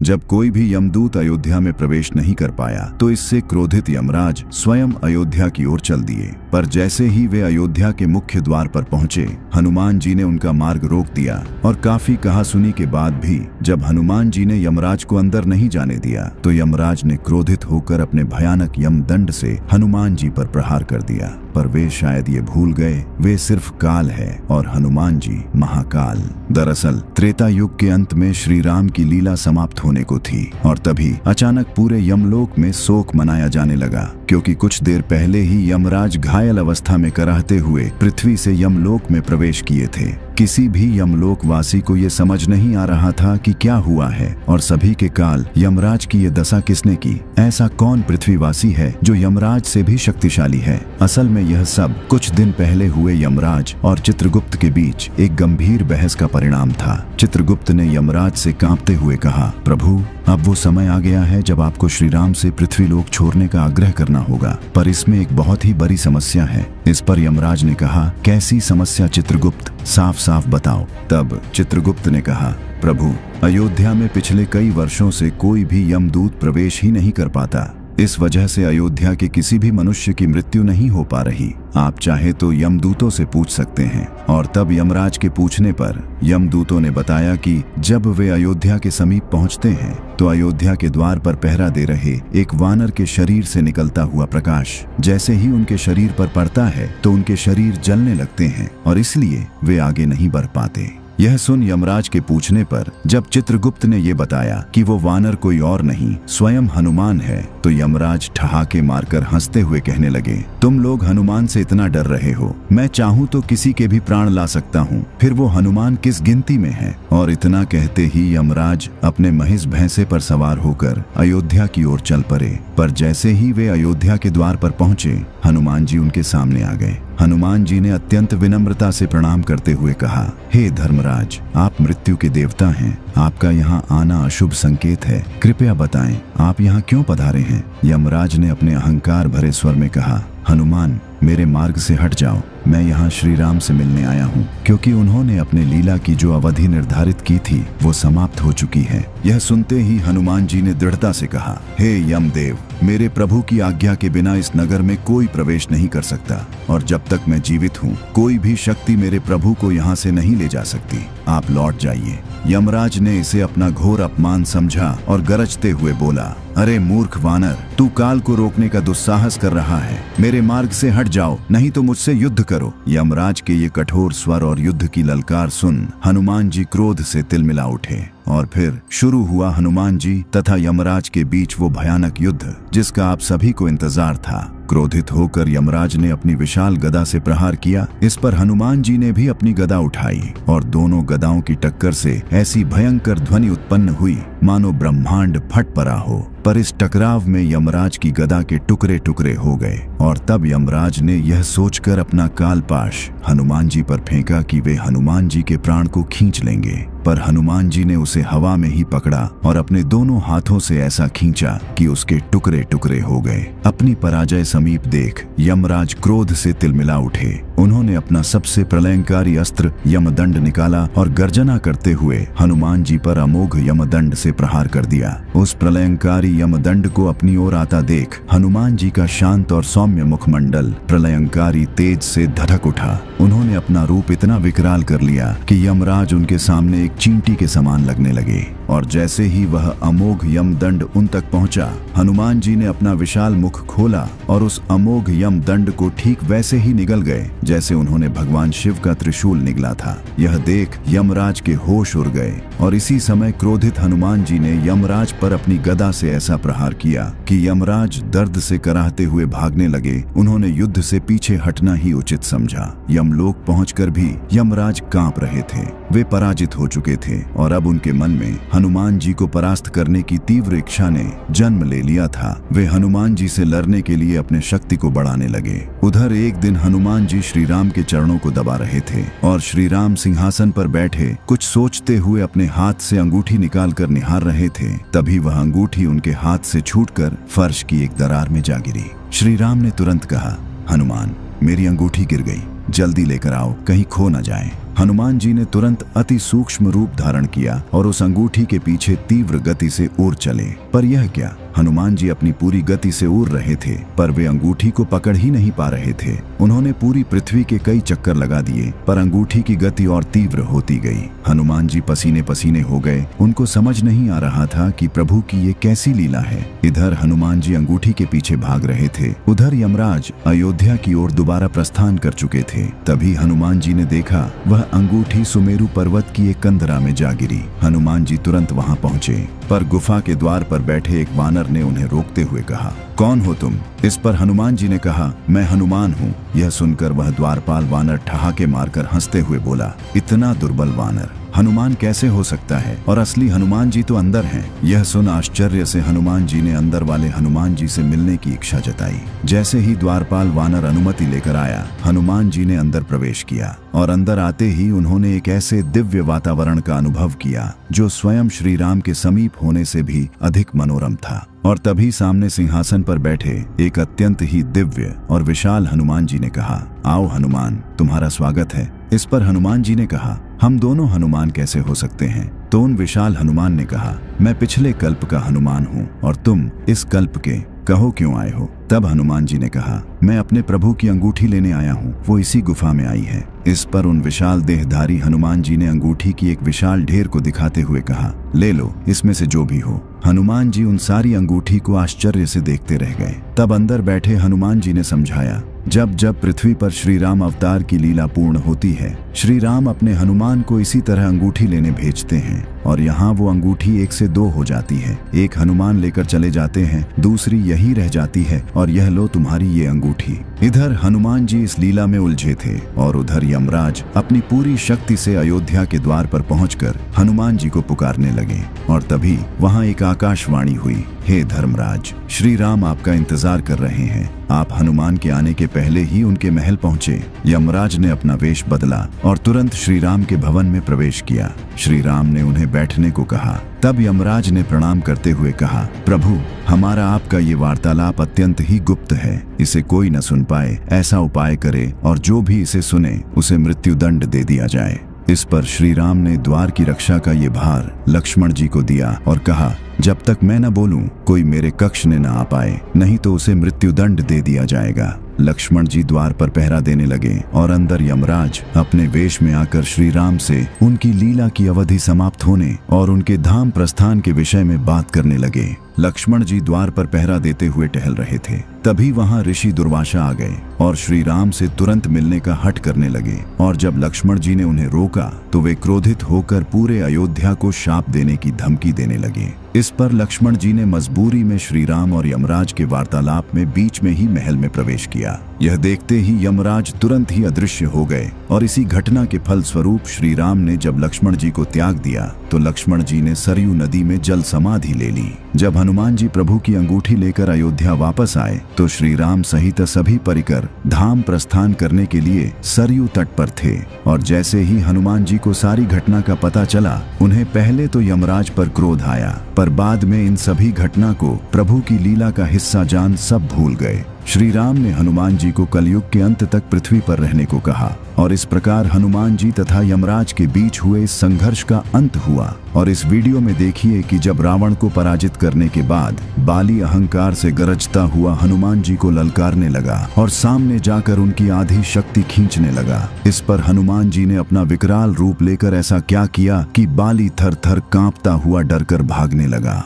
जब कोई भी यमदूत अयोध्या में प्रवेश नहीं कर पाया तो इससे क्रोधित यमराज स्वयं अयोध्या की ओर चल दिए। पर जैसे ही वे अयोध्या के मुख्य द्वार पर पहुंचे, हनुमान जी ने उनका मार्ग रोक दिया और काफी कहासुनी के बाद भी जब हनुमान जी ने यमराज को अंदर नहीं जाने दिया तो यमराज ने क्रोधित होकर अपने भयानक यमदंड से हनुमान जी पर प्रहार कर दिया। पर वे शायद ये भूल गए, वे सिर्फ काल है और हनुमान जी महाकाल। दरअसल त्रेता युग के अंत में श्री राम की लीला समाप्त होने को थी और तभी अचानक पूरे यमलोक में शोक मनाया जाने लगा, क्योंकि कुछ देर पहले ही यमराज घायल अवस्था में कराहते हुए पृथ्वी से यमलोक में प्रवेश किए थे। किसी भी यमलोक वासी को ये समझ नहीं आ रहा था कि क्या हुआ है और सभी के काल यमराज की ये दशा किसने की। ऐसा कौन पृथ्वीवासी है जो यमराज से भी शक्तिशाली है? असल में यह सब कुछ दिन पहले हुए यमराज और चित्रगुप्त के बीच एक गंभीर बहस का परिणाम था। चित्रगुप्त ने यमराज से कांपते हुए कहा, प्रभु, अब वो समय आ गया है जब आपको श्री राम से पृथ्वीलोक छोड़ने का आग्रह करना होगा, पर इसमें एक बहुत ही बड़ी समस्या है। इस पर यमराज ने कहा, कैसी समस्या चित्रगुप्त, साफ साफ बताओ। तब चित्रगुप्त ने कहा, प्रभु, अयोध्या में पिछले कई वर्षों से कोई भी यमदूत प्रवेश ही नहीं कर पाता। इस वजह से अयोध्या के किसी भी मनुष्य की मृत्यु नहीं हो पा रही। आप चाहे तो यमदूतों से पूछ सकते हैं। और तब यमराज के पूछने पर यमदूतों ने बताया कि जब वे अयोध्या के समीप पहुंचते हैं तो अयोध्या के द्वार पर पहरा दे रहे एक वानर के शरीर से निकलता हुआ प्रकाश जैसे ही उनके शरीर पर पड़ता है तो उनके शरीर जलने लगते हैं और इसलिए वे आगे नहीं बढ़ पाते। यह सुन यमराज के पूछने पर जब चित्रगुप्त ने यह बताया कि वो वानर कोई और नहीं स्वयं हनुमान है, तो यमराज ठहाके मारकर हंसते हुए कहने लगे, तुम लोग हनुमान से इतना डर रहे हो, मैं चाहूं तो किसी के भी प्राण ला सकता हूं, फिर वो हनुमान किस गिनती में है। और इतना कहते ही यमराज अपने महिष भैंसे पर सवार होकर अयोध्या की ओर चल पड़े। पर जैसे ही वे अयोध्या के द्वार पर पहुंचे, हनुमान जी उनके सामने आ गए। हनुमान जी ने अत्यंत विनम्रता से प्रणाम करते हुए कहा, हे धर्मराज, आप मृत्यु के देवता हैं, आपका यहाँ आना अशुभ संकेत है, कृपया बताएं आप यहाँ क्यों पधारे हैं। यमराज ने अपने अहंकार भरे स्वर में कहा, हनुमान, मेरे मार्ग से हट जाओ, मैं यहाँ श्री राम से मिलने आया हूँ, क्योंकि उन्होंने अपने लीला की जो अवधि निर्धारित की थी वो समाप्त हो चुकी है। यह सुनते ही हनुमान जी ने दृढ़ता से कहा, हे यमदेव, मेरे प्रभु की आज्ञा के बिना इस नगर में कोई प्रवेश नहीं कर सकता और जब तक मैं जीवित हूँ कोई भी शक्ति मेरे प्रभु को यहाँ से नहीं ले जा सकती। आप लौट जाइए। यमराज ने इसे अपना घोर अपमान समझा और गरजते हुए बोला, अरे मूर्ख वानर, तू काल को रोकने का दुस्साहस कर रहा है, मेरे मार्ग से हट जाओ, नहीं तो मुझसे युद्ध करो। यमराज के ये कठोर स्वर और युद्ध की ललकार सुन हनुमान जी क्रोध से तिलमिला उठे और फिर शुरू हुआ हनुमान जी तथा यमराज के बीच वो भयानक युद्ध जिसका आप सभी को इंतजार था। क्रोधित होकर यमराज ने अपनी विशाल गदा से प्रहार किया। इस पर हनुमान जी ने भी अपनी गदा उठाई और दोनों गदाओं की टक्कर से ऐसी भयंकर ध्वनि उत्पन्न हुई मानो ब्रह्मांड फट पड़ा हो। पर इस टकराव में यमराज की गदा के टुकड़े टुकड़े हो गए और तब यमराज ने यह सोचकर अपना कालपाश हनुमान जी पर फेंका कि वे हनुमान जी के प्राण को खींच लेंगे। पर हनुमान जी ने उसे हवा में ही पकड़ा और अपने दोनों हाथों से ऐसा खींचा कि उसके टुकड़े टुकड़े हो गए। अपनी पराजय समीप देख यमराज क्रोध से तिलमिला उठे। उन्होंने अपना सबसे प्रलयंकारी अस्त्र यमदंड निकाला और गर्जना करते हुए हनुमान जी पर अमोघ यमदंड से प्रहार कर दिया। उस प्रलयंकारी यमदंड को अपनी ओर आता देख हनुमान जी का शांत और सौम्य मुखमंडल प्रलयंकारी तेज से धधक उठा। उन्होंने अपना रूप इतना विकराल कर लिया कि यमराज उनके सामने एक चींटी के समान लगने लगे और जैसे ही वह अमोघ यमदंड उन तक पहुंचा, हनुमान जी ने अपना विशाल मुख खोला और उस अमोघ यमदंड को ठीक वैसे ही निगल गए जैसे उन्होंने भगवान शिव का त्रिशूल निगला था। यह देख यमराज के होश उड़ गए और इसी समय क्रोधित हनुमान जी ने यमराज पर अपनी गदा से ऐसा प्रहार किया कि यमराज दर्द से कराहते हुए भागने लगे। उन्होंने युद्ध से पीछे हटना ही उचित समझा। यमलोक पहुंचकर भी यमराज कांप रहे थे। वे पराजित हो चुके थे और अब उनके मन में हनुमान जी को परास्त करने की तीव्र इच्छा ने जन्म ले लिया था। वे हनुमान जी से लड़ने के लिए अपने शक्ति को बढ़ाने लगे। उधर एक दिन हनुमान जी श्री राम के चरणों को दबा रहे थे और श्री राम सिंहासन पर बैठे कुछ सोचते हुए अपने हाथ से अंगूठी निकाल कर निहार रहे थे। तभी वह अंगूठी उनके हाथ से छूटकर फर्श की एक दरार में जा गिरी। श्री राम ने तुरंत कहा, हनुमान, मेरी अंगूठी गिर गई, जल्दी लेकर आओ, कहीं खो न जाए। हनुमान जी ने तुरंत अति सूक्ष्म रूप धारण किया और उस अंगूठी के पीछे तीव्र गति से उड़ चले। पर यह क्या, हनुमान जी अपनी पूरी गति से उड़ रहे थे पर वे अंगूठी को पकड़ ही नहीं पा रहे थे। उन्होंने पूरी पृथ्वी के कई चक्कर लगा दिए पर अंगूठी की गति और तीव्र होती गई। हनुमान जी पसीने पसीने हो गए। उनको समझ नहीं आ रहा था कि प्रभु की ये कैसी लीला है। इधर हनुमान जी अंगूठी के पीछे भाग रहे थे, उधर यमराज अयोध्या की ओर दोबारा प्रस्थान कर चुके थे। तभी हनुमान जी ने देखा वह अंगूठी सुमेरु पर्वत की एक कंदरा में जा गिरी। हनुमान जी तुरंत वहां पहुंचे पर गुफा के द्वार पर बैठे एक वानर ने उन्हें रोकते हुए कहा, कौन हो तुम? इस पर हनुमान जी ने कहा, मैं हनुमान हूँ। यह सुनकर वह द्वारपाल वानर ठहाके मारकर हंसते हुए बोला, इतना दुर्बल वानर हनुमान कैसे हो सकता है? और असली हनुमान जी तो अंदर हैं। यह सुन आश्चर्य से हनुमान जी ने अंदर वाले हनुमान जी से मिलने की इच्छा जताई। जैसे ही द्वारपाल वानर अनुमति लेकर आया, हनुमान जी ने अंदर प्रवेश किया और अंदर आते ही उन्होंने एक ऐसे दिव्य वातावरण का अनुभव किया जो स्वयं श्री राम के समीप होने से भी अधिक मनोरम था। और तभी सामने सिंहासन पर बैठे एक अत्यंत ही दिव्य और विशाल हनुमान जी ने कहा, आओ हनुमान, तुम्हारा स्वागत है। इस पर हनुमान जी ने कहा, हम दोनों हनुमान कैसे हो सकते हैं? तो उन विशाल हनुमान ने कहा, मैं पिछले कल्प का हनुमान हूँ और तुम इस कल्प के, कहो क्यों आए हो? तब हनुमान जी ने कहा, मैं अपने प्रभु की अंगूठी लेने आया हूँ, वो इसी गुफा में आई है। इस पर उन विशाल देहधारी हनुमान जी ने अंगूठी की एक विशाल ढेर को दिखाते हुए कहा, ले लो, इसमें से जो भी हो। हनुमान जी उन सारी अंगूठी को आश्चर्य से देखते रह गए। तब अंदर बैठे हनुमान जी ने समझाया, जब जब पृथ्वी पर श्री राम अवतार की लीला पूर्ण होती है, श्री राम अपने हनुमान को इसी तरह अंगूठी लेने भेजते हैं और यहाँ वो अंगूठी 1 से 2 हो जाती है। एक हनुमान लेकर चले जाते हैं, दूसरी यहीं रह जाती है और यह लो तुम्हारी ये अंगूठी। इधर हनुमान जी इस लीला में उलझे थे और उधर यमराज अपनी पूरी शक्ति से अयोध्या के द्वार पर पहुंचकर हनुमान जी को पुकारने लगे। और तभी वहां एक आकाशवाणी हुई, हे धर्मराज, श्री राम आपका इंतजार कर रहे हैं। आप हनुमान के आने के पहले ही उनके महल पहुंचे। यमराज ने अपना वेश बदला और तुरंत श्री राम के भवन में प्रवेश किया। श्री राम ने उन्हें बैठने को कहा। तब यमराज ने प्रणाम करते हुए कहा, प्रभु, हमारा आपका ये वार्तालाप अत्यंत ही गुप्त है, इसे कोई न सुन पाए, ऐसा उपाय करे और जो भी इसे सुने उसे मृत्युदंड दे दिया जाए। इस पर श्री राम ने द्वार की रक्षा का ये भार लक्ष्मण जी को दिया और कहा, जब तक मैं न बोलूं कोई मेरे कक्ष में न आ पाए, नहीं तो उसे मृत्युदंड दे दिया जाएगा। लक्ष्मण जी द्वार पर पहरा देने लगे और अंदर यमराज अपने वेश में आकर श्री राम से उनकी लीला की अवधि समाप्त होने और उनके धाम प्रस्थान के विषय में बात करने लगे। लक्ष्मण जी द्वार पर पहरा देते हुए टहल रहे थे। तभी वहां ऋषि दुर्वासा आ गए और श्री राम से तुरंत मिलने का हठ करने लगे। और जब लक्ष्मण जी ने उन्हें रोका तो वे क्रोधित होकर पूरे अयोध्या को शाप देने की धमकी देने लगे। इस पर लक्ष्मण जी ने मजबूरी में श्री राम और यमराज के वार्तालाप में बीच में ही महल में प्रवेश किया। यह देखते ही यमराज तुरंत ही अदृश्य हो गए और इसी घटना के फल स्वरूप श्री राम ने जब लक्ष्मण जी को त्याग दिया तो लक्ष्मण जी ने सरयू नदी में जल समाधि ले ली। जब हनुमान जी प्रभु की अंगूठी लेकर अयोध्या वापस आए तो श्री राम सहित सभी परिकर धाम प्रस्थान करने के लिए सरयू तट पर थे। और जैसे ही हनुमान जी को सारी घटना का पता चला, उन्हें पहले तो यमराज पर क्रोध आया, पर बाद में इन सभी घटना को प्रभु की लीला का हिस्सा जान सब भूल गए। श्री राम ने हनुमान जी को कलयुग के अंत तक पृथ्वी पर रहने को कहा और इस प्रकार हनुमान जी तथा यमराज के बीच हुए इस संघर्ष का अंत हुआ। और इस वीडियो में देखिए कि जब रावण को पराजित करने के बाद बाली अहंकार से गरजता हुआ हनुमान जी को ललकारने लगा और सामने जाकर उनकी आधी शक्ति खींचने लगा। इस पर हनुमान जी ने अपना विकराल रूप लेकर ऐसा क्या किया कि बाली थर थर कांपता हुआ डरकर भागने लगा।